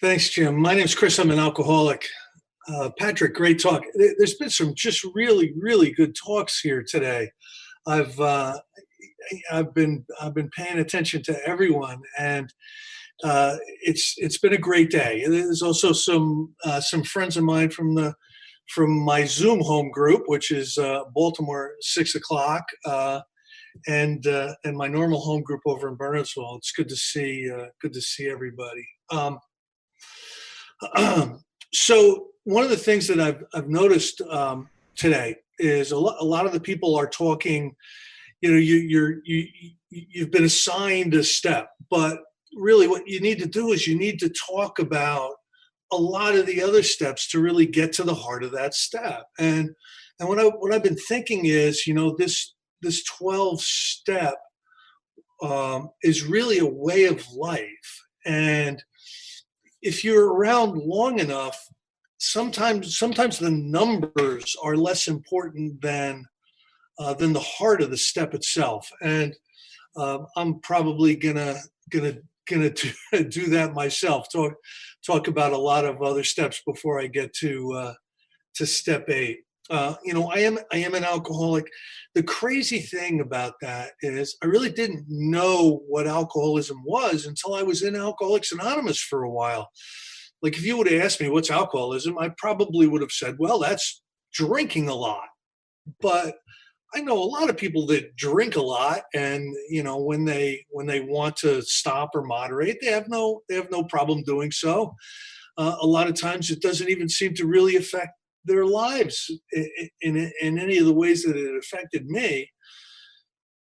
Thanks, Jim. My name's Chris. I'm an alcoholic. Patrick, great talk. There's been some just really, really good talks here today. I've uh, I've been paying attention to everyone, and it's been a great day. There's also some friends of mine from my Zoom home group, which is Baltimore 6 o'clock, and my normal home group over in Bernardsville. It's good to see everybody. So one of the things that I've noticed today is a lot of the people are talking. You know, you've been assigned a step, but really what you need to do is you need to talk about a lot of the other steps to really get to the heart of that step. And what I've been thinking is, this 12 step is really a way of life. And if you're around long enough, sometimes the numbers are less important than the heart of the step itself. And I'm probably gonna do that myself. Talk about a lot of other steps before I get to step eight. I am an alcoholic. The crazy thing about that is I really didn't know what alcoholism was until I was in Alcoholics Anonymous for a while. Like if you would have asked me what's alcoholism, I probably would have said, well, that's drinking a lot. But I know a lot of people that drink a lot, and when they want to stop or moderate, they have no problem doing so. A lot of times, it doesn't even seem to really affect their lives in any of the ways that it affected me.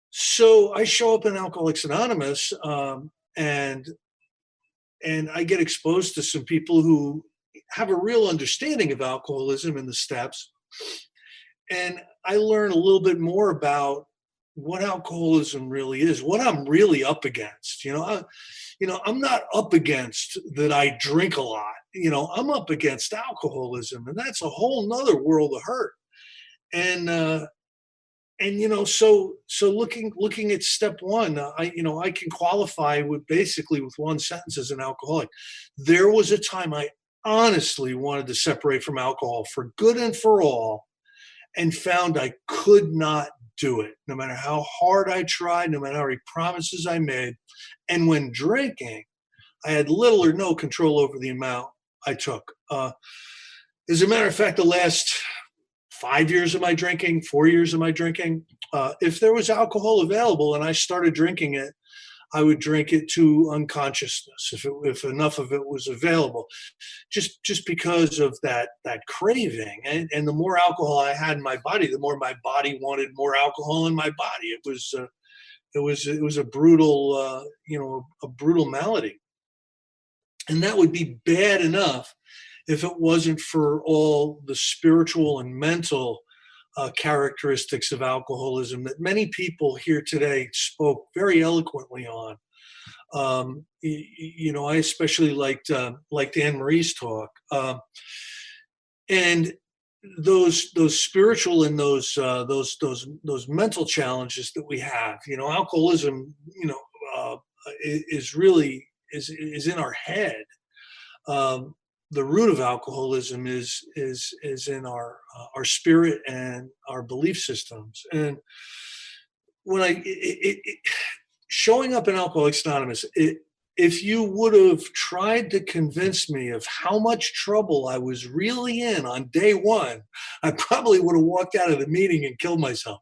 So I show up in Alcoholics Anonymous, and I get exposed to some people who have a real understanding of alcoholism and the steps, and I learn a little bit more about what alcoholism really is, what I'm really up against. I'm not up against that I drink a lot. I'm up against alcoholism, and that's a whole nother world of hurt. And so looking at step one, I can qualify with basically with one sentence as an alcoholic. There was a time I honestly wanted to separate from alcohol for good and for all, and found I could not do it, no matter how hard I tried, no matter how many promises I made. And when drinking, I had little or no control over the amount I took. As a matter of fact, the last 5 years of my drinking, 4 years of my drinking, if there was alcohol available and I started drinking it, I would drink it to unconsciousness if enough of it was available, just because of that craving. And the more alcohol I had in my body, the more my body wanted more alcohol in my body. It was a brutal a brutal malady, and that would be bad enough if it wasn't for all the spiritual and mental characteristics of alcoholism that many people here today spoke very eloquently on. I especially liked Anne Marie's talk, and those spiritual and those mental challenges that we have. Alcoholism, is really is in our head. The root of alcoholism is in our spirit and our belief systems. And when showing up in Alcoholics Anonymous, if you would have tried to convince me of how much trouble I was really in on day one, I probably would have walked out of the meeting and killed myself.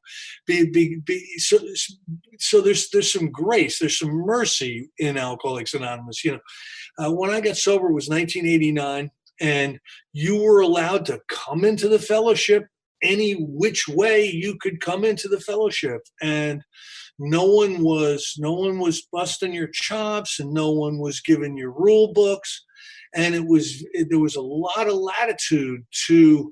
So there's some grace, there's some mercy in Alcoholics Anonymous. When I got sober, it was 1989, and you were allowed to come into the fellowship any which way you could come into the fellowship, and no one was busting your chops, and no one was giving you rule books, and there was a lot of latitude to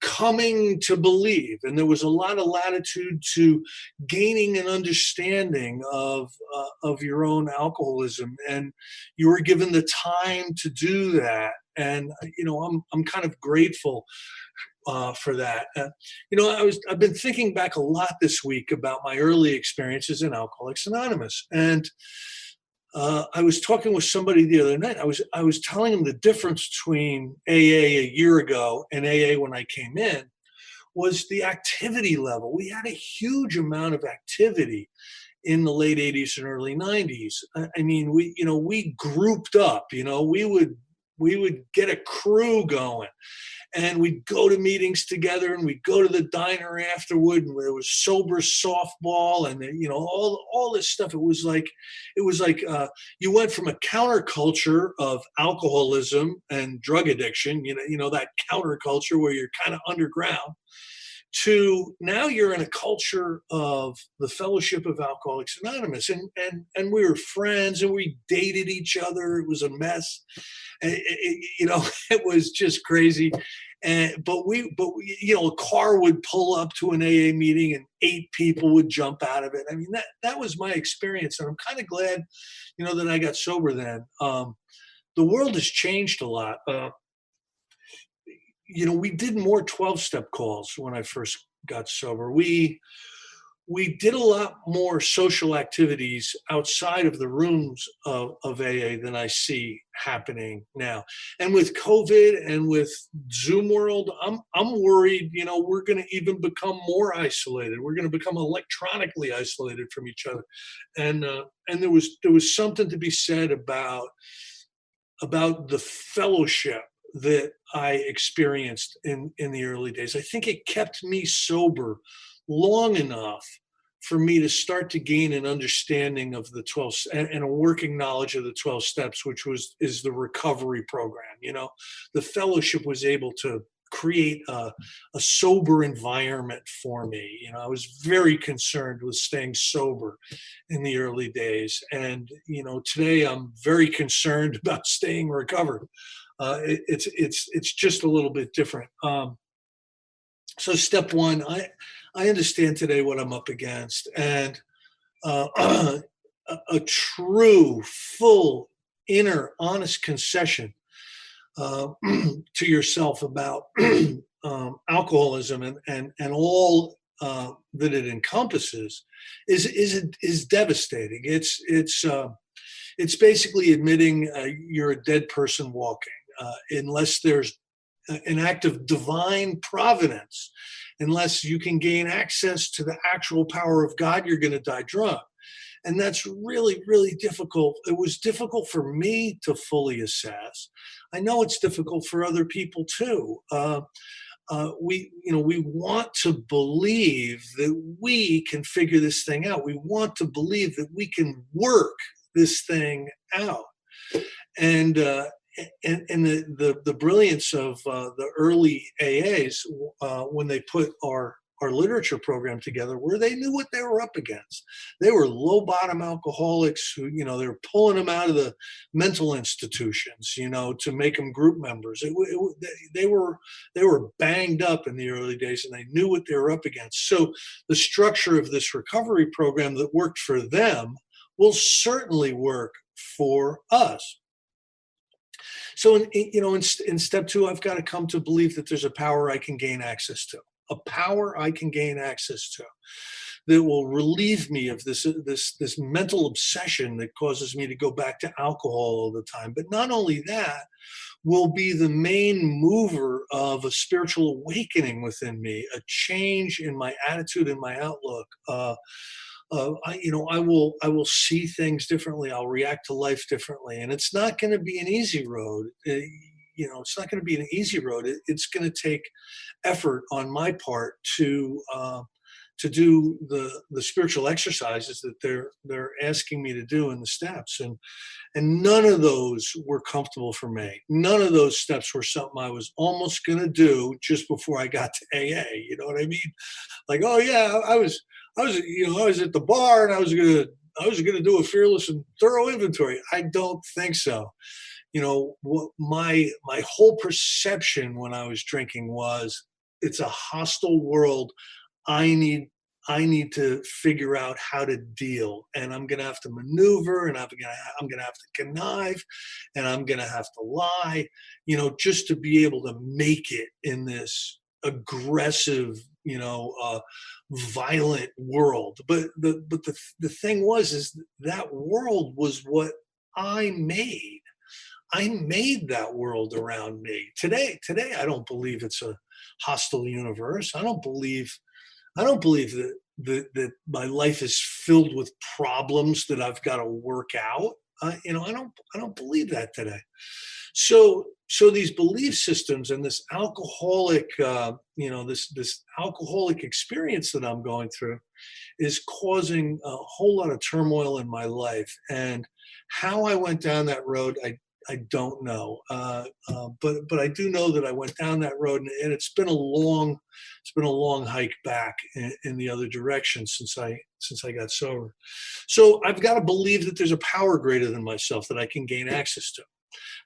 coming to believe, and there was a lot of latitude to gaining an understanding of your own alcoholism, and you were given the time to do that. And I'm kind of grateful for that. I've been thinking back a lot this week about my early experiences in Alcoholics Anonymous, and I was talking with somebody the other night. I was telling them the difference between AA a year ago and AA when I came in was the activity level. We had a huge amount of activity in the late 80s and early 90s. I mean, we grouped up, we would get a crew going, and we'd go to meetings together, and we'd go to the diner afterward, and there was sober softball, and all this stuff. It was like you went from a counterculture of alcoholism and drug addiction, that counterculture where you're kind of underground, to now you're in a culture of the Fellowship of Alcoholics Anonymous, and we were friends, and we dated each other. It was a mess. It was just crazy. And a car would pull up to an AA meeting, and 8 people would jump out of it. I mean, that was my experience, and I'm kind of glad, that I got sober then. The world has changed a lot. We did more 12-step calls when I first got sober. We did a lot more social activities outside of the rooms of AA than I see happening now. And with COVID and with Zoom world, I'm worried, we're going to even become more isolated. We're going to become electronically isolated from each other. And there was something to be said about the fellowship that I experienced in the early days. I think it kept me sober long enough for me to start to gain an understanding of the 12 and a working knowledge of the 12 steps, which is the recovery program. The fellowship was able to create a sober environment for me. I was very concerned with staying sober in the early days. And, today I'm very concerned about staying recovered. It's just a little bit different. So step one, I understand today what I'm up against, and a true, full, inner, honest concession to yourself about alcoholism and all that it encompasses is devastating. It's basically admitting you're a dead person walking, unless there's an act of divine providence. Unless you can gain access to the actual power of God, you're going to die drunk. And that's really, really difficult. It was difficult for me to fully assess. I know it's difficult for other people too. We want to believe that we can figure this thing out. We want to believe that we can work this thing out. And the brilliance of the early AAs when they put our literature program together, where they knew what they were up against. They were low bottom alcoholics who, they were pulling them out of the mental institutions, to make them group members. They were banged up in the early days, and they knew what they were up against. So the structure of this recovery program that worked for them will certainly work for us. So, in step two, I've got to come to believe that there's a power I can gain access to, that will relieve me of this mental obsession that causes me to go back to alcohol all the time. But not only that, will be the main mover of a spiritual awakening within me, a change in my attitude and my outlook. I will see things differently. I'll react to life differently, and it's not going to be an easy road. It's not going to be an easy road. It's going to take effort on my part to do the spiritual exercises that they're asking me to do in the steps, and none of those were comfortable for me. None of those steps were something I was almost going to do just before I got to AA. You know what I mean? Like, oh yeah, I was at the bar, and I was gonna do a fearless and thorough inventory. I don't think so. What my whole perception when I was drinking was, it's a hostile world. I need to figure out how to deal, and I'm gonna have to maneuver, and I'm gonna have to connive, and I'm gonna have to lie, just to be able to make it in this aggressive, violent world. But the thing is that world was what I made. I made that world around me. Today, I don't believe it's a hostile universe. I don't believe that my life is filled with problems that I've got to work out. I don't believe that today. So these belief systems and this alcoholic, this alcoholic experience that I'm going through is causing a whole lot of turmoil in my life. And how I went down that road, I don't know. But I do know that I went down that road, and it's been a long hike back in the other direction since I got sober. So I've got to believe that there's a power greater than myself that I can gain access to.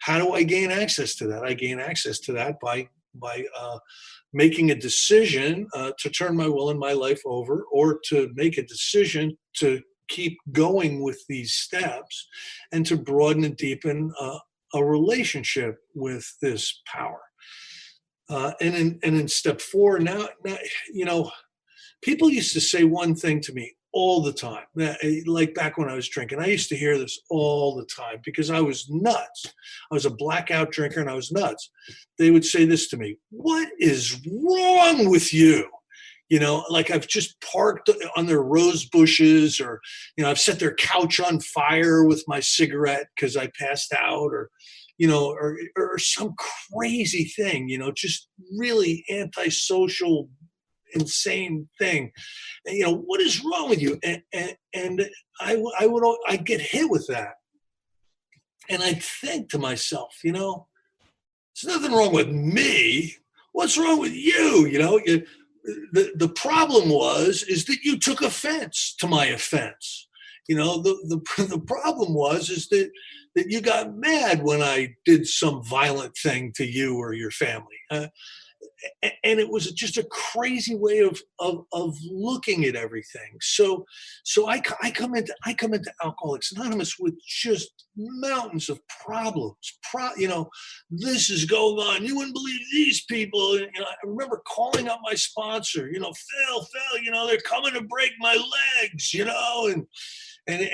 How do I gain access to that? I gain access to that by making a decision to turn my will and my life over, or to make a decision to keep going with these steps, and to broaden and deepen a relationship with this power. And in step four, now, you know, people used to say one thing to me all the time, like back when I was drinking. I used to hear this all the time because I was nuts. I was a blackout drinker and I was nuts. They would say this to me: "What is wrong with you?" Like I've just parked on their rose bushes, or, I've set their couch on fire with my cigarette because I passed out, or some crazy thing, just really antisocial, insane thing. And, what is wrong with you? And I'd get hit with that. And I'd think to myself, there's nothing wrong with me. What's wrong with you? The problem is that you took offense to my offense. The problem is that you got mad when I did some violent thing to you or your family. And it was just a crazy way of looking at everything. So I come into Alcoholics Anonymous with just mountains of problems. This is going on. You wouldn't believe these people. I remember calling up my sponsor. Phil, they're coming to break my legs. And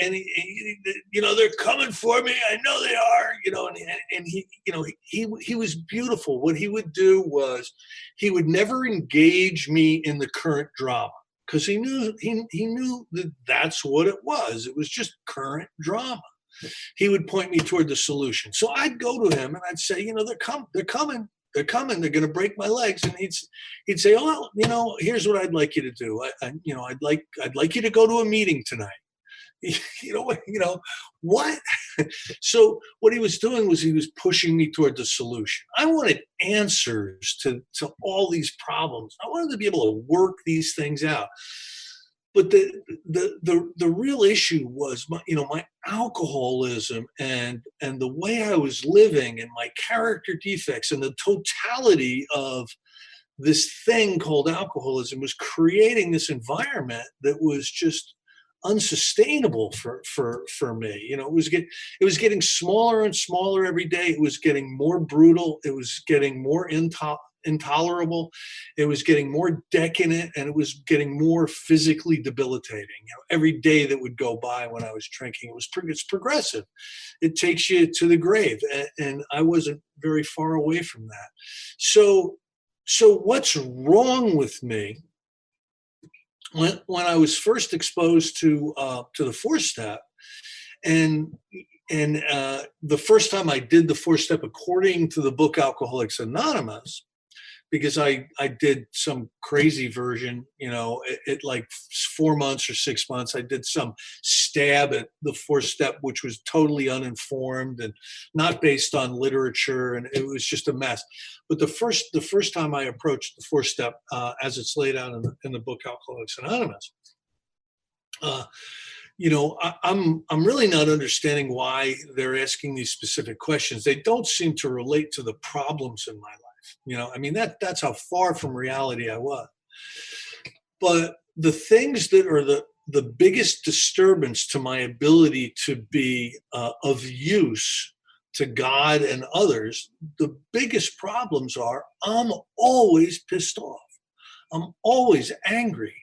they're coming for me. I know they are. And he was beautiful. What he would do was he would never engage me in the current drama, because he knew that that's what it was. It was just current drama. He would point me toward the solution. So I'd go to him and I'd say, they're coming. They're coming. They're going to break my legs. And he'd say, "Oh, well, here's what I'd like you to do. I'd like you to go to a meeting tonight." What? So what he was doing was he was pushing me toward the solution. I wanted answers to all these problems. I wanted to be able to work these things out. But the real issue was my alcoholism, and the way I was living, and my character defects, and the totality of this thing called alcoholism was creating this environment that was just unsustainable for me. It was getting smaller and smaller every day. It was getting more brutal. It was getting more intolerable. It was getting more decadent, and it was getting more physically debilitating. Every day that would go by when I was drinking, it's progressive. It takes you to the grave, and I wasn't very far away from that. So what's wrong with me? When I was first exposed to the 4-step, and the first time I did the 4-step according to the book Alcoholics Anonymous, because I did some crazy version, at like 4 months or 6 months, I did some stab at the 4-step, which was totally uninformed and not based on literature, and it was just a mess. But the first time I approached the 4-step as it's laid out in the book Alcoholics Anonymous, I'm really not understanding why they're asking these specific questions. They don't seem to relate to the problems in my life. That's how far from reality I was. But the things that are the biggest disturbance to my ability to be of use to God and others, the biggest problems are I'm always pissed off. I'm always angry.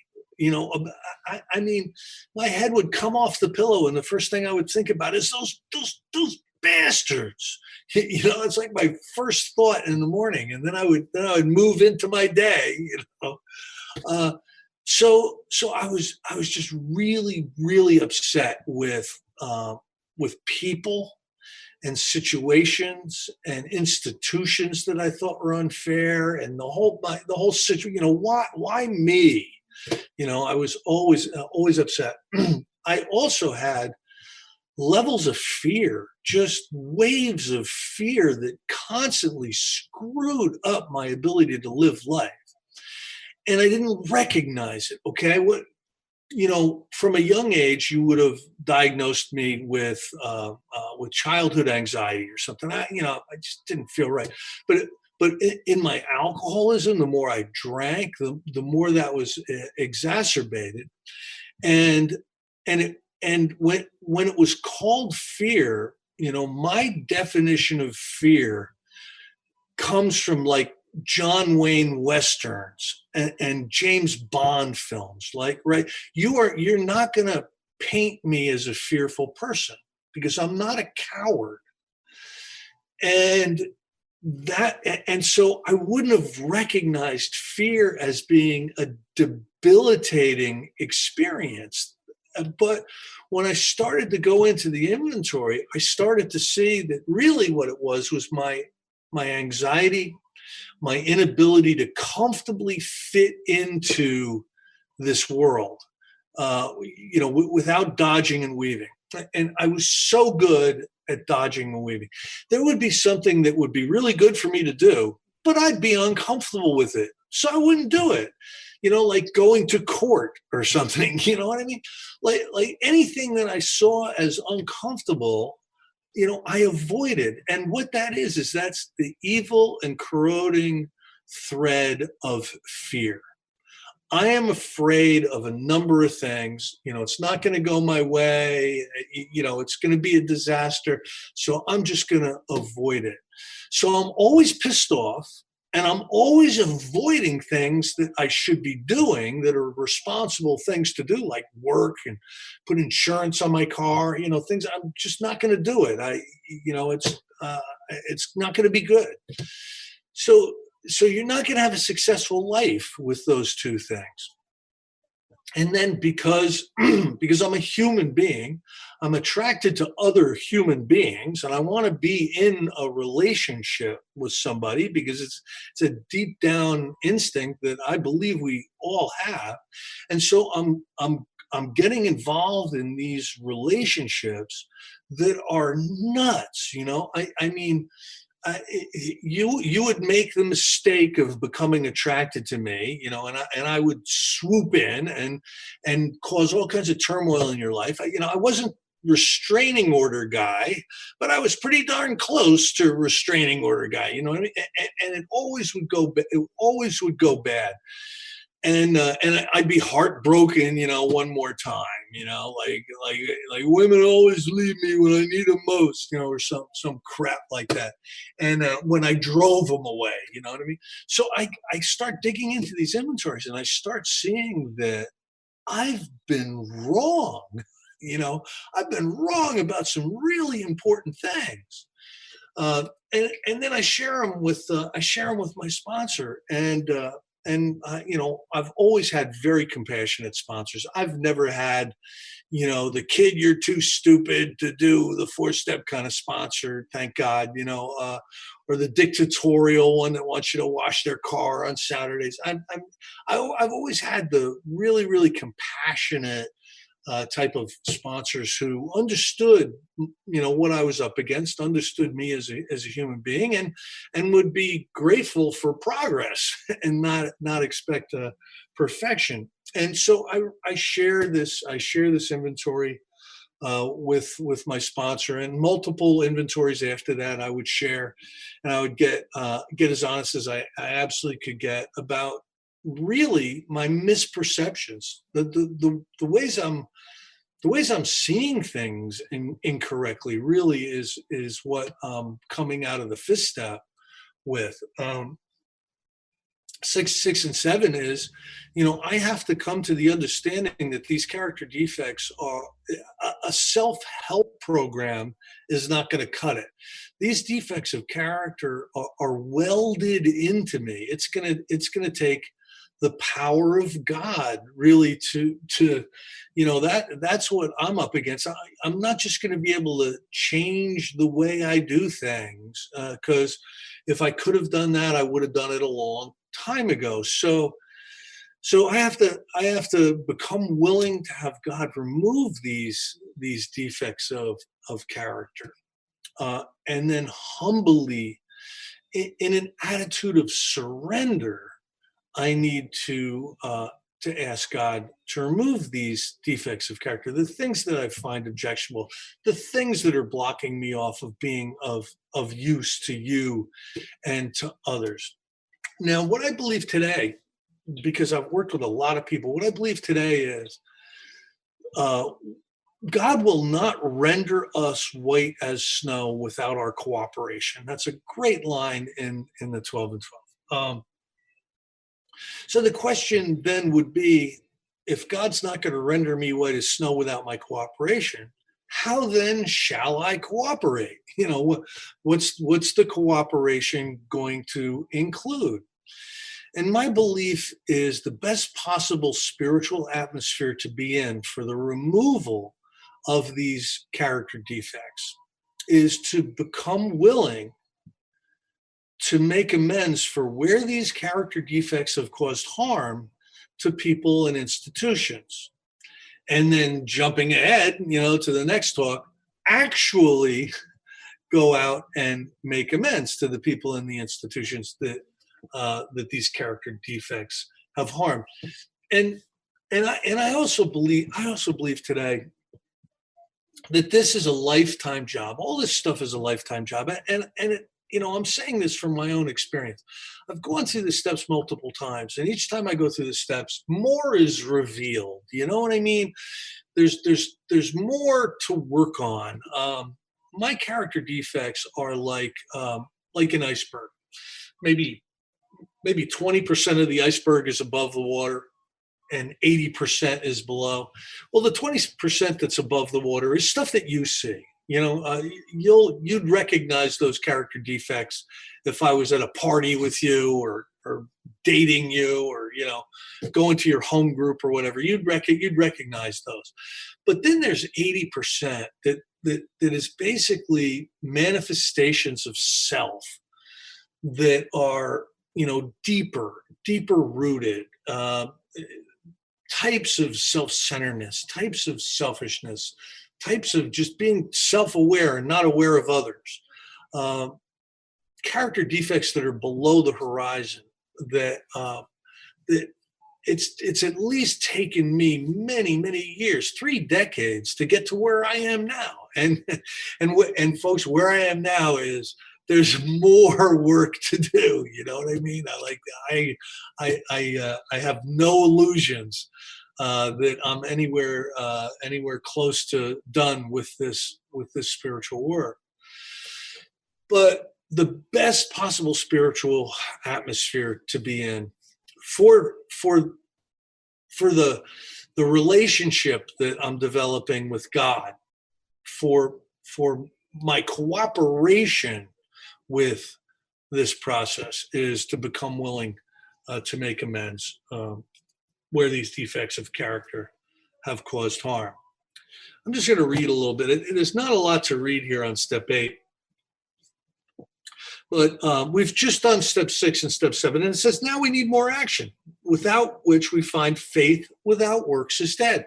I mean, my head would come off the pillow, and the first thing I would think about is those bastards. It's like my first thought in the morning, and then I would move into my day. Uh, so I was just really really upset with people and situations and institutions that I thought were unfair, and the whole situation. Why me? I was always upset. I also had levels of fear, just waves of fear that constantly screwed up my ability to live life. And I didn't recognize it. Okay. From a young age, you would have diagnosed me with childhood anxiety or something. I just didn't feel right. But in my alcoholism, the more I drank, the more that was exacerbated. And when it was called fear, my definition of fear comes from like John Wayne westerns and James Bond films. Like, right, you're not going to paint me as a fearful person because I'm not a coward. And so I wouldn't have recognized fear as being a debilitating experience. But when I started to go into the inventory, I started to see that really what it was my anxiety, my inability to comfortably fit into this world, without dodging and weaving. And I was so good at dodging and weaving. There would be something that would be really good for me to do, but I'd be uncomfortable with it. So I wouldn't do it. Like going to court or something, you know what I mean? Like anything that I saw as uncomfortable, I avoided. And what that is that's the evil and corroding thread of fear. I am afraid of a number of things. It's not going to go my way. It's going to be a disaster. So I'm just going to avoid it. So I'm always pissed off, and I'm always avoiding things that I should be doing that are responsible things to do, like work and put insurance on my car, things. I'm just not going to do it. It's not going to be good. So you're not going to have a successful life with those two things. And then because I'm a human being, I'm attracted to other human beings, and I want to be in a relationship with somebody because it's a deep down instinct that I believe we all have. And so I'm getting involved in these relationships that are nuts. I mean, you would make the mistake of becoming attracted to me, and I would swoop in and cause all kinds of turmoil in your life. I wasn't restraining order guy, but I was pretty darn close to restraining order guy. You know what I mean? And it always would go. It always would go bad. And I'd be heartbroken, one more time, like women always leave me when I need them most, or some crap like that. And when I drove them away, you know what I mean? So I start digging into these inventories, and I start seeing that I've been wrong. I've been wrong about some really important things. And then I share them with my sponsor, and I've always had very compassionate sponsors. I've never had the kid you're too stupid to do the 4-step kind of sponsor, thank God. Or the dictatorial one that wants you to wash their car on Saturdays. I've always had the really really compassionate type of sponsors who understood, what I was up against, understood me as a human being, and would be grateful for progress and not expect perfection. And so I share this inventory with my sponsor, and multiple inventories after that I would share, and I would get as honest as I absolutely could get about really my misperceptions, the ways I'm seeing things incorrectly really is what coming out of the fifth step with. six, and seven is, I have to come to the understanding that these character defects are a self-help program is not going to cut it. These defects of character are welded into me. It's gonna take the power of God really to that's what I'm up against. I'm not just going to be able to change the way I do things, because if I could have done that, I would have done it a long time ago. So I have to become willing to have God remove these defects of character, and then humbly, in an attitude of surrender, I need to ask God to remove these defects of character, the things that I find objectionable, the things that are blocking me off of being of use to you and to others. Now, what I believe today, because I've worked with a lot of people, what I believe today is, uh, God will not render us white as snow without our cooperation. That's a great line in the 12 and 12. So the question then would be, if God's not going to render me white as snow without my cooperation, how then shall I cooperate? What's the cooperation going to include? And my belief is the best possible spiritual atmosphere to be in for the removal of these character defects is to become willing to make amends for where these character defects have caused harm to people and institutions. And then jumping ahead, to the next talk, actually go out and make amends to the people and the institutions that these character defects have harmed. And I also believe today that this is a lifetime job. All this stuff is a lifetime job, I'm saying this from my own experience. I've gone through the steps multiple times, and each time I go through the steps, more is revealed. You know what I mean? There's more to work on. My character defects are like an iceberg. Maybe 20% of the iceberg is above the water and 80% is below. Well, the 20% that's above the water is stuff that you see. You'd recognize those character defects if I was at a party with you, or dating you, or going to your home group or whatever. You'd recognize those. But then there's 80% that is basically manifestations of self that are deeper rooted, types of self-centeredness, types of selfishness, types of just being self-aware and not aware of others, character defects that are below the horizon, that it's at least taken me many years, 3 decades, to get to where I am now. And folks, where I am now is, there's more work to do. You know what I mean? I have no illusions that I'm anywhere close to done with this spiritual work. But the best possible spiritual atmosphere to be in for the relationship that I'm developing with God, for my cooperation with this process, is to become willing to make amends where these defects of character have caused harm. I'm just going to read a little bit. There's not a lot to read here on step 8, but we've just done step 6 and step 7, and it says now we need more action, without which we find faith without works is dead.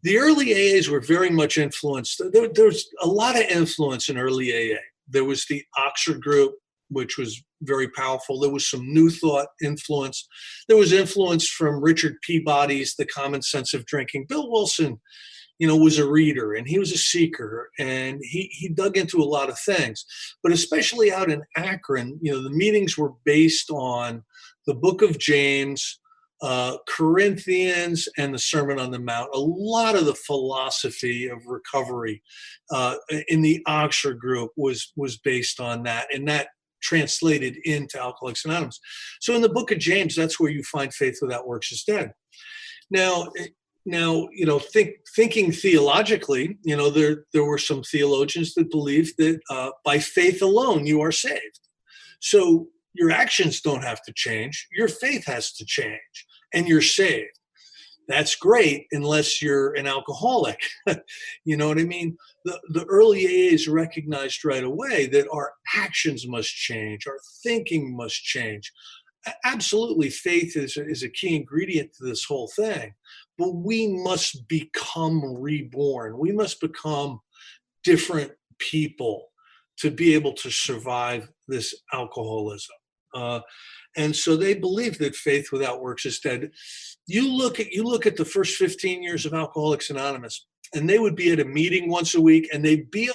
The early AAs were very much influenced. There's a lot of influence in early AA. There was the Oxford group, which was very powerful. There was some New Thought influence. There was influence from Richard Peabody's The Common Sense of Drinking. Bill Wilson, was a reader, and he was a seeker, and he dug into a lot of things. But especially out in Akron, the meetings were based on the Book of James, Corinthians, and the Sermon on the Mount. A lot of the philosophy of recovery in the Oxford group was based on that, and translated into Alcoholics Anonymous. So in the book of James, that's where you find faith without works is dead. Now, thinking theologically, there were some theologians that believed that by faith alone you are saved. So your actions don't have to change, your faith has to change, and you're saved. That's great unless you're an alcoholic. You know what I mean? The early AAs recognized right away that our actions must change, our thinking must change. Absolutely, faith is a key ingredient to this whole thing. But we must become reborn. We must become different people to be able to survive this alcoholism. And so they believe that faith without works is dead. You look at the first 15 years of Alcoholics Anonymous, and they would be at a meeting once a week, and they'd be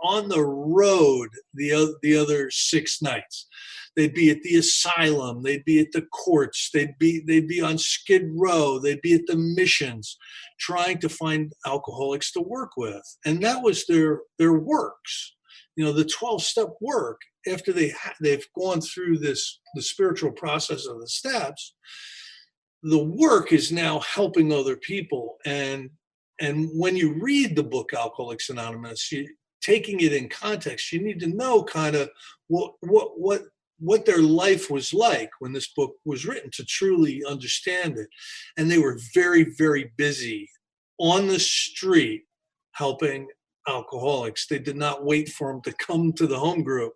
on the road the other 6 nights. They'd be at the asylum, they'd be at the courts, they'd be on Skid Row, they'd be at the missions, trying to find alcoholics to work with, and that was their works. The 12-step work. After they've gone through the spiritual process of the steps, the work is now helping other people. And when you read the book Alcoholics Anonymous, taking it in context, you need to know kind of what their life was like when this book was written to truly understand it. And they were very, very busy on the street helping alcoholics. They did not wait for them to come to the home group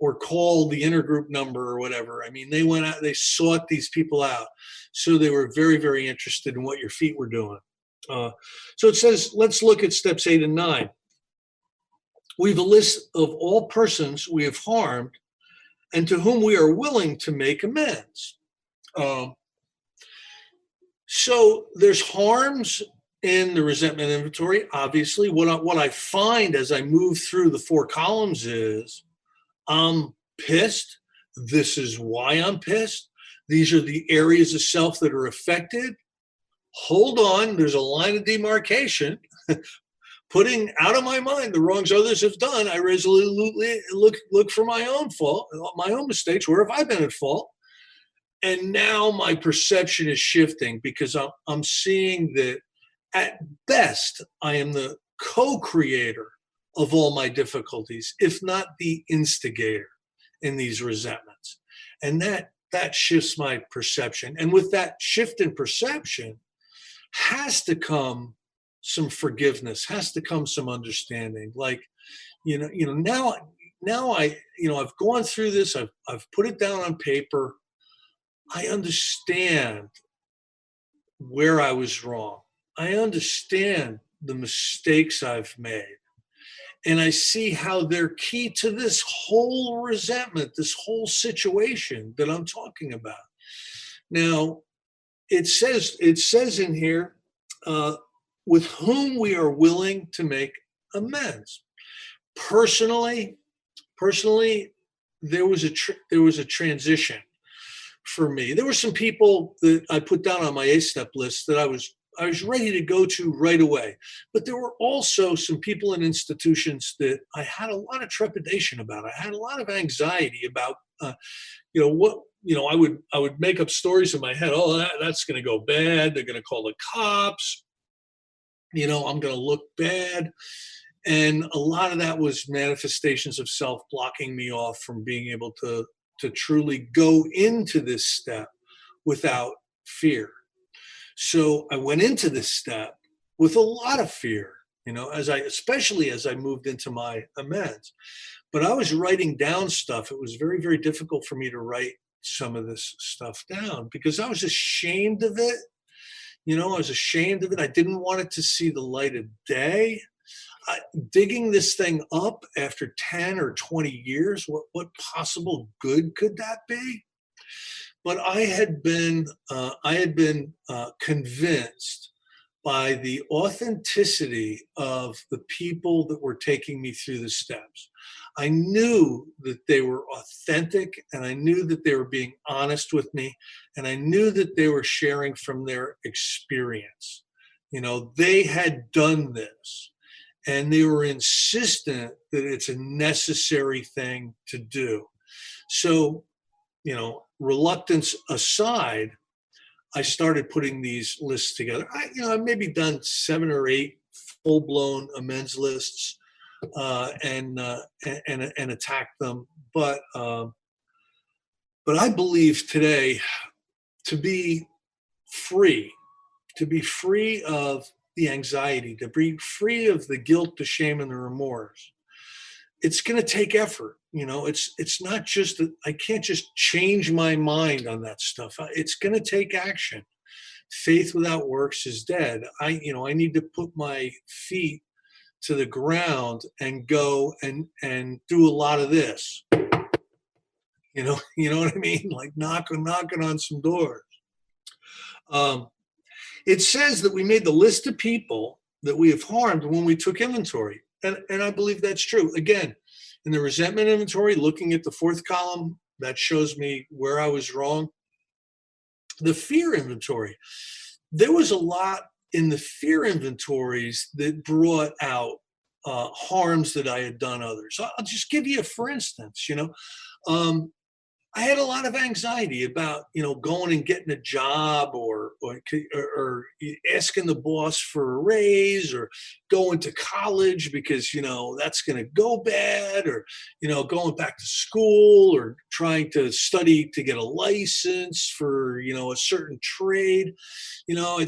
or call the intergroup number or whatever. I mean, they went out, they sought these people out. So they were very, very interested in what your feet were doing. So it says, let's look at steps 8 and 9. We have a list of all persons we have harmed and to whom we are willing to make amends. So there's harms in the resentment inventory. Obviously, what I find as I move through the 4 columns is I'm pissed. This is why I'm pissed. These are the areas of self that are affected. Hold on, there's a line of demarcation. Putting out of my mind the wrongs others have done, I resolutely look for my own fault, my own mistakes. Where have I been at fault? And now my perception is shifting because I'm seeing that at best I am the co-creator of all my difficulties, if not the instigator in these resentments. And that shifts my perception. And with that shift in perception has to come some forgiveness, has to come some understanding. Like, now I've gone through this, I've put it down on paper. I understand where I was wrong. I understand the mistakes I've made. And I see how they're key to this whole resentment, this whole situation that I'm talking about. Now, it says in here, with whom we are willing to make amends. Personally, there was a transition for me. There were some people that I put down on my 8-step list that I was ready to go to right away. But there were also some people in institutions that I had a lot of trepidation about. I had a lot of anxiety about, I would make up stories in my head. Oh, that's going to go bad. They're going to call the cops. I'm going to look bad. And a lot of that was manifestations of self blocking me off from being able to truly go into this step without fear. So I went into this step with a lot of fear, especially as I moved into my amends. But I was writing down stuff. It was very, very difficult for me to write some of this stuff down because I was ashamed of it. I was ashamed of it. I didn't want it to see the light of day. Digging this thing up after 10 or 20 years, what possible good could that be? But I had been convinced by the authenticity of the people that were taking me through the steps. I knew that they were authentic, and I knew that they were being honest with me, and I knew that they were sharing from their experience. They had done this, and they were insistent that it's a necessary thing to do. So, reluctance aside, I started putting these lists together. I've maybe done 7 or 8 full-blown amends lists, and attacked them. But I believe today, to be free, to be free of the anxiety, to be free of the guilt, the shame, and the remorse, it's going to take effort. It's not just that I can't just change my mind on that stuff. It's going to take action. Faith without works is dead. I need to put my feet to the ground and go and do a lot of this. You know what I mean? Like knocking on some doors. Um, it says that we made the list of people that we have harmed when we took inventory. And I believe that's true. Again, in the resentment inventory, looking at the 4th column, that shows me where I was wrong. The fear inventory, there was a lot in the fear inventories that brought out harms that I had done others. I'll just give you a for instance. Um, I had a lot of anxiety about, going and getting a job, or asking the boss for a raise, or going to college because, that's going to go bad, or, going back to school, or trying to study to get a license for, a certain trade. I'm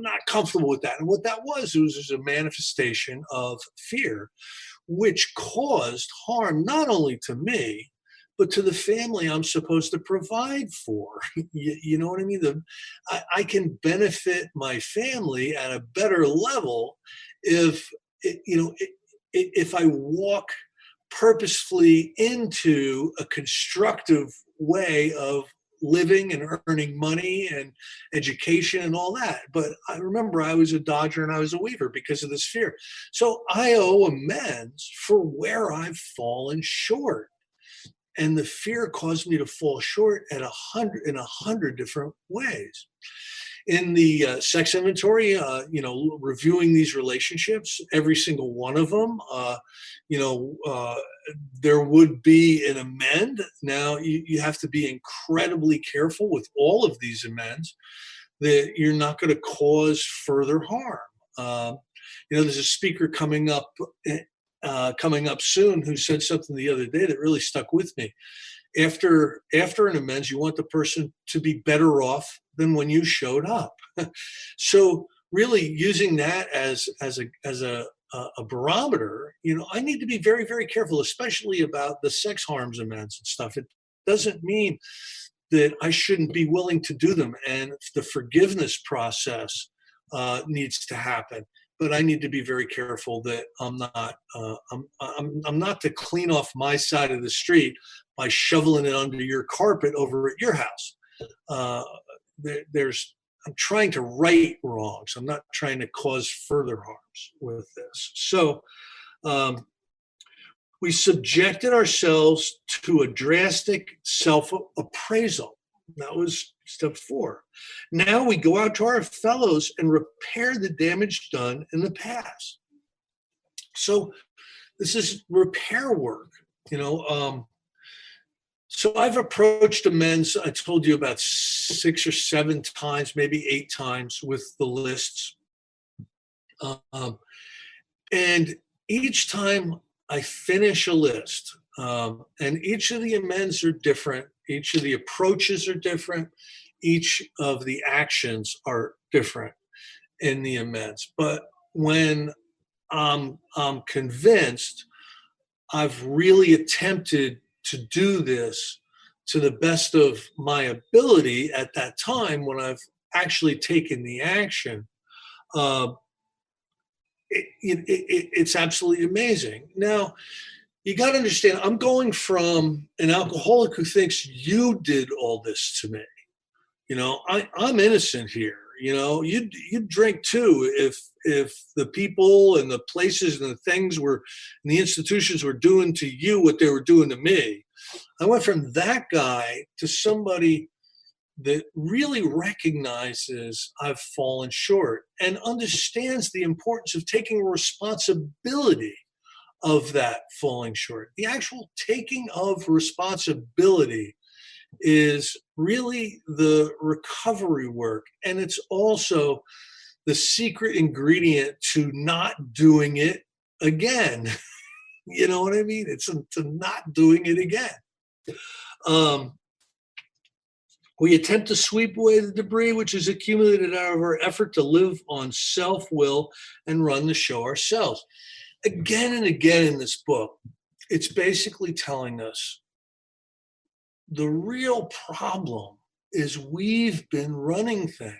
not comfortable with that. And what that was, it was just a manifestation of fear, which caused harm not only to me, but to the family I'm supposed to provide for. You know what I mean? I can benefit my family at a better level if, if I walk purposefully into a constructive way of living and earning money and education and all that. But I remember I was a dodger and I was a weaver because of this fear. So I owe amends for where I've fallen short. And the fear caused me to fall short in 100 different ways. In the sex inventory, reviewing these relationships, every single one of them, you know, uh, there would be an amend. Now, you have to be incredibly careful with all of these amends that you're not going to cause further harm. Um, there's a speaker coming up soon who said something the other day that really stuck with me. After an amends, you want the person to be better off than when you showed up. So really using that as a barometer, I need to be very, very careful, especially about the sex harms amends and stuff. It doesn't mean that I shouldn't be willing to do them, and the forgiveness process needs to happen. But I need to be very careful that I'm not to clean off my side of the street by shoveling it under your carpet over at your house. Uh, I'm trying to right wrongs. I'm not trying to cause further harms with this. So um, we subjected ourselves to a drastic self-appraisal. That was step 4. Now we go out to our fellows and repair the damage done in the past. So this is repair work, you know. So I've approached amends, I told you, about 6 or 7 times, maybe 8 times with the lists. Um, and each time I finish a list, and each of the amends are different, each of the approaches are different, each of the actions are different in the amends. But when I'm convinced I've really attempted to do this to the best of my ability at that time, when I've actually taken the action, uh, it's absolutely amazing. Now, you got to understand, I'm going from an alcoholic who thinks you did all this to me. I'm innocent here. You'd drink too if the people and the places and the things and the institutions were doing to you what they were doing to me. I went from that guy to somebody that really recognizes I've fallen short and understands the importance of taking responsibility of that falling short. The actual taking of responsibility is really the recovery work. And it's also the secret ingredient to not doing it again. You know what I mean? It's to not doing it again. Um, we attempt to sweep away the debris which is accumulated out of our effort to live on self will and run the show ourselves. Again and again in this book, it's basically telling us the real problem is we've been running things.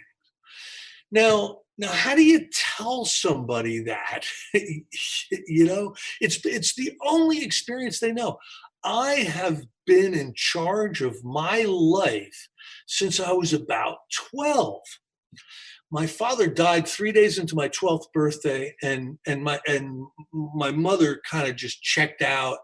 Now, how do you tell somebody that? It's the only experience they know. I have been in charge of my life since I was about 12. My father died 3 days into my 12th birthday, and my mother kind of just checked out,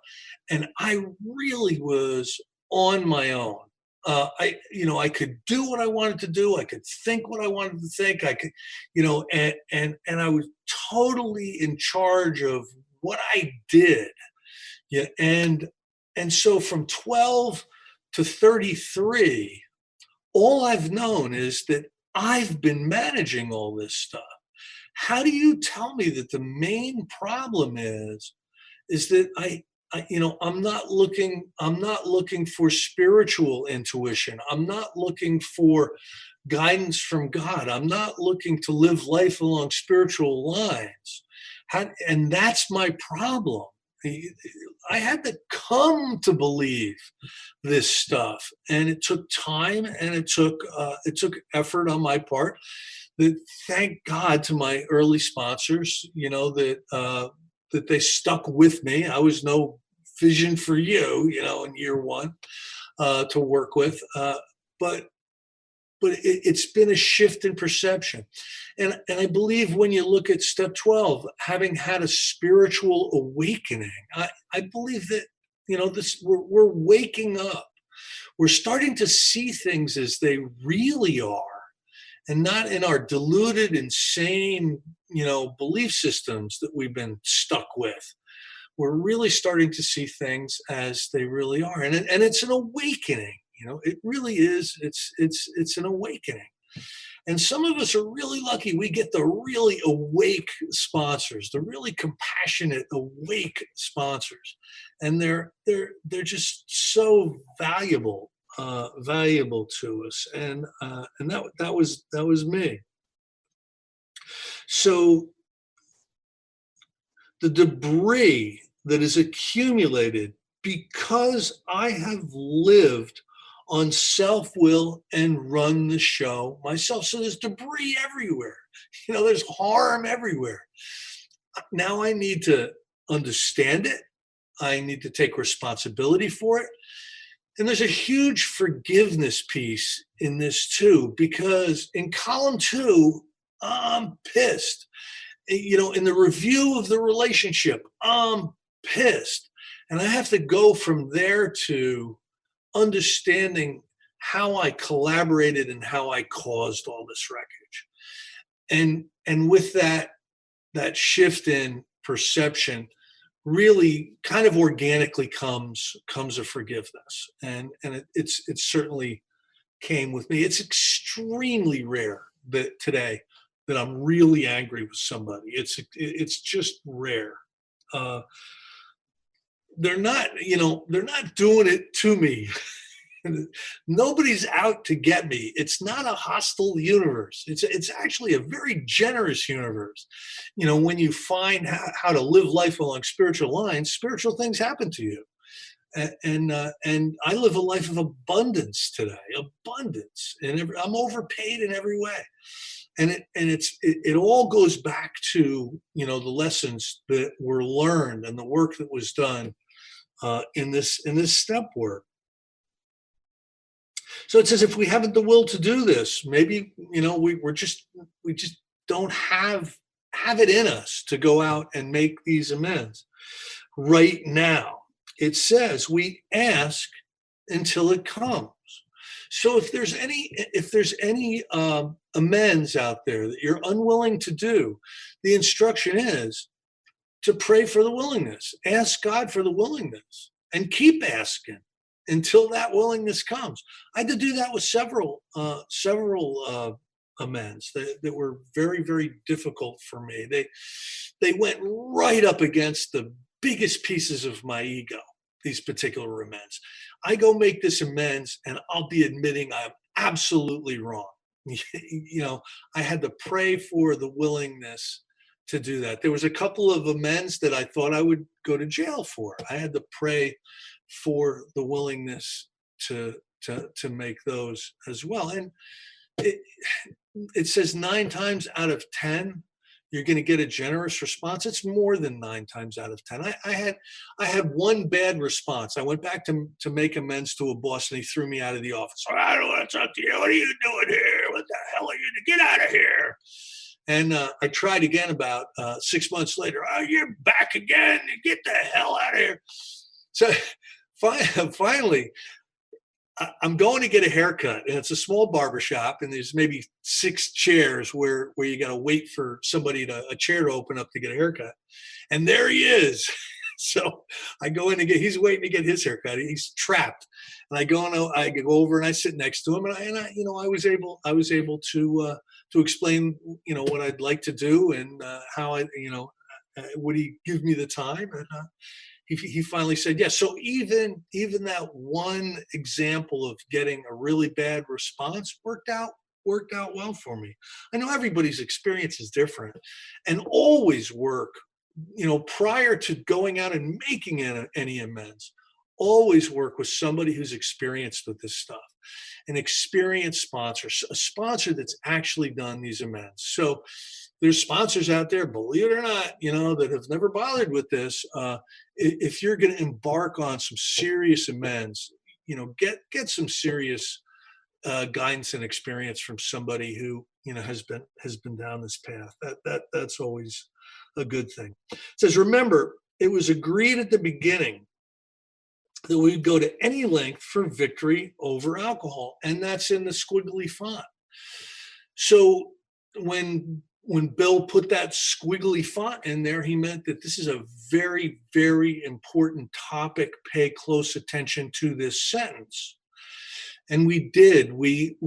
and I really was on my own. I could do what I wanted to do. I could think what I wanted to think. I could, and I was totally in charge of what I did. Yeah, and so from 12 to 33, all I've known is that I've been managing all this stuff. How do you tell me that the main problem is that I'm not looking for spiritual intuition. I'm not looking for guidance from God. I'm not looking to live life along spiritual lines. And that's my problem. I had to come to believe this stuff, and it took time, and it took effort on my part. That, thank God to my early sponsors, that they stuck with me. I was no vision for you, in year one to work with, but it's been a shift in perception. And I believe when you look at step 12, having had a spiritual awakening, I believe that, this we're waking up. We're starting to see things as they really are, and not in our deluded, insane, belief systems that we've been stuck with. We're really starting to see things as they really are, and it's an awakening. It really is. It's an awakening. And some of us are really lucky. We get the really awake sponsors, the really compassionate, awake sponsors, and they're just so valuable to us. And that was me. So the debris that is accumulated because I have lived on self will and run the show myself. So there's debris everywhere. There's harm everywhere. Now I need to understand it. I need to take responsibility for it. And there's a huge forgiveness piece in this too, because in column 2, I'm pissed. In the review of the relationship, I'm pissed. And I have to go from there to understanding how I collaborated and how I caused all this wreckage. And with that shift in perception, really kind of organically comes a forgiveness. And it's certainly came with me. It's extremely rare that today that I'm really angry with somebody. It's just rare. Uh, they're not doing it to me. Nobody's out to get me. It's not a hostile universe. It's actually a very generous universe. When you find how to live life along spiritual lines, spiritual things happen to you. And I live a life of abundance today. Abundance, and I'm overpaid in every way. And it all goes back to the lessons that were learned and the work that was done in this step work. So it says if we haven't the will to do this, maybe we just don't have it in us to go out and make these amends right now. It says we ask until it comes. So if there's any amends out there that you're unwilling to do, the instruction is to pray for the willingness. Ask God for the willingness and keep asking until that willingness comes. I had to do that with several amends that were very, very difficult for me. They went right up against the biggest pieces of my ego, these particular amends. I go make this amends and I'll be admitting I'm absolutely wrong. I had to pray for the willingness to do that. There was a couple of amends that I thought I would go to jail for. I had to pray for the willingness to make those as well. And it, it says 9 times out of 10 you're going to get a generous response. It's more than 9 times out of 10. I had one bad response. I went back to make amends to a boss, and he threw me out of the office. I don't want to talk to you. What are you doing here? What the hell are you doing? Get out of here! And I tried again about 6 months later. Oh, you're back again! Get the hell out of here! So finally, I'm going to get a haircut, and it's a small barbershop, and there's maybe 6 chairs where you got to wait for a chair to open up to get a haircut. And there he is. So I go in to he's waiting to get his haircut. He's trapped. And I go over and I sit next to him, and I was able to explain, what I'd like to do, and how would he give me the time? And he finally said yes. So even that one example of getting a really bad response worked out well for me. I know everybody's experience is different, and always work, prior to going out and making any amends, always work with somebody who's experienced with this stuff, an experienced sponsor, a sponsor that's actually done these amends. So there's sponsors out there, believe it or not, that have never bothered with this. If you're going to embark on some serious amends, get some serious guidance and experience from somebody who has been down this path. That's always a good thing. It says, remember, it was agreed at the beginning that we'd go to any length for victory over alcohol, and that's in the squiggly font. So when Bill put that squiggly font in there, he meant that this is a very, very important topic. Pay close attention to this sentence. And we did. We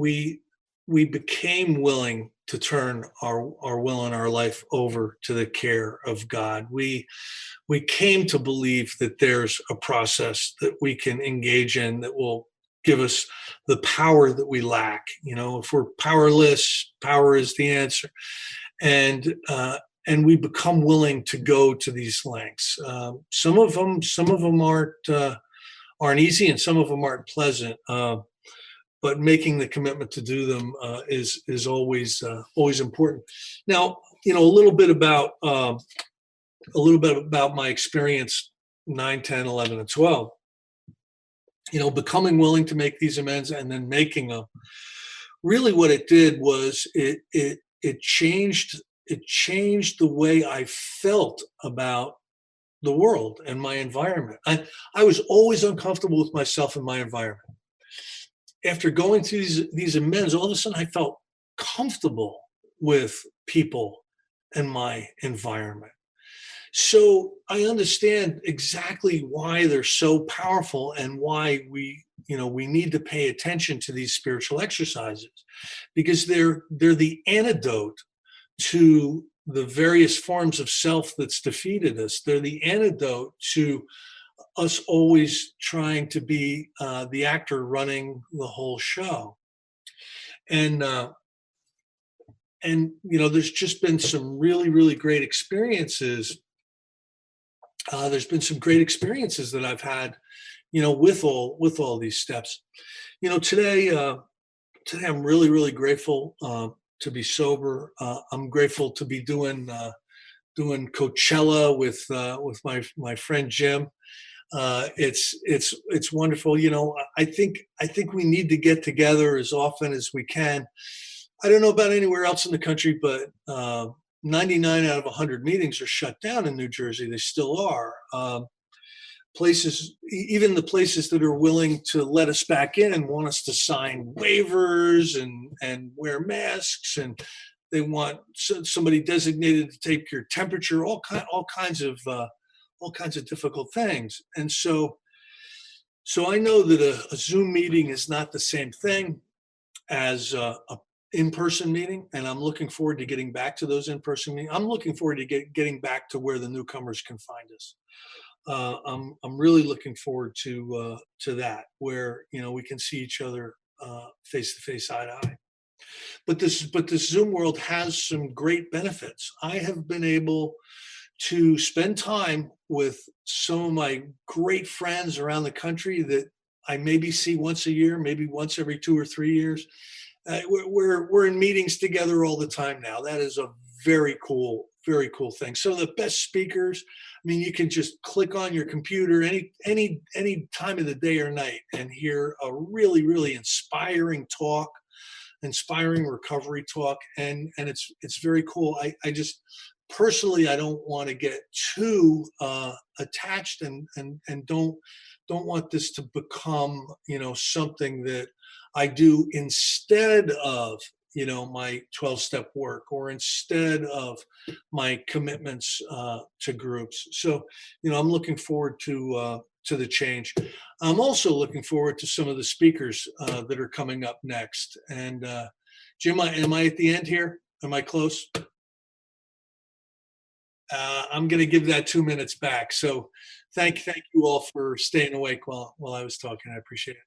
became willing to turn our will and our life over to the care of God. We came to believe that there's a process that we can engage in that will give us the power that we lack. If we're powerless, power is the answer. And we become willing to go to these lengths. Some of them aren't easy, and some of them aren't pleasant. But making the commitment to do them is always important. Now, a little bit about my experience 9, 10, 11, and 12. Becoming willing to make these amends and then making them. Really, what it did was it changed the way I felt about the world and my environment. I was always uncomfortable with myself and my environment. After going through these amends, all of a sudden I felt comfortable with people and my environment. So I understand exactly why they're so powerful and why we need to pay attention to these spiritual exercises, because they're the antidote to the various forms of self that's defeated us. They're the antidote to us always trying to be the actor running the whole show. And there's just been some really, really great experiences. There's been some great experiences that I've had, with all these steps. Today I'm really, really grateful to be sober. I'm grateful to be doing Coachella with my friend Jim. It's wonderful. I think we need to get together as often as we can. I don't know about anywhere else in the country, but 99 out of 100 meetings are shut down in New Jersey. They still are. Places, even the places that are willing to let us back in and want us to sign waivers and wear masks, and they want somebody designated to take your temperature, all kinds of difficult things. And so I know that a Zoom meeting is not the same thing as a in-person meeting, and I'm looking forward to getting back to those in-person meetings. I'm looking forward to getting back to where the newcomers can find us. I'm really looking forward to that, where we can see each other face to face, eye to eye. But this Zoom world has some great benefits. I have been able to spend time with some of my great friends around the country that I maybe see once a year, maybe once every 2 or 3 years. We're in meetings together all the time now. That is a very cool thing. Some of the best speakers. I mean, you can just click on your computer any time of the day or night and hear a really inspiring talk, inspiring recovery talk, and it's very cool. I just personally, I don't want to get too attached, and don't want this to become something that I do instead of my 12-step work, or instead of my commitments to groups. So I'm looking forward to the change. I'm also looking forward to some of the speakers that are coming up next. And Jim, am I at the end here? Am I close? I'm going to give that 2 minutes back. So thank you all for staying awake while I was talking. I appreciate it.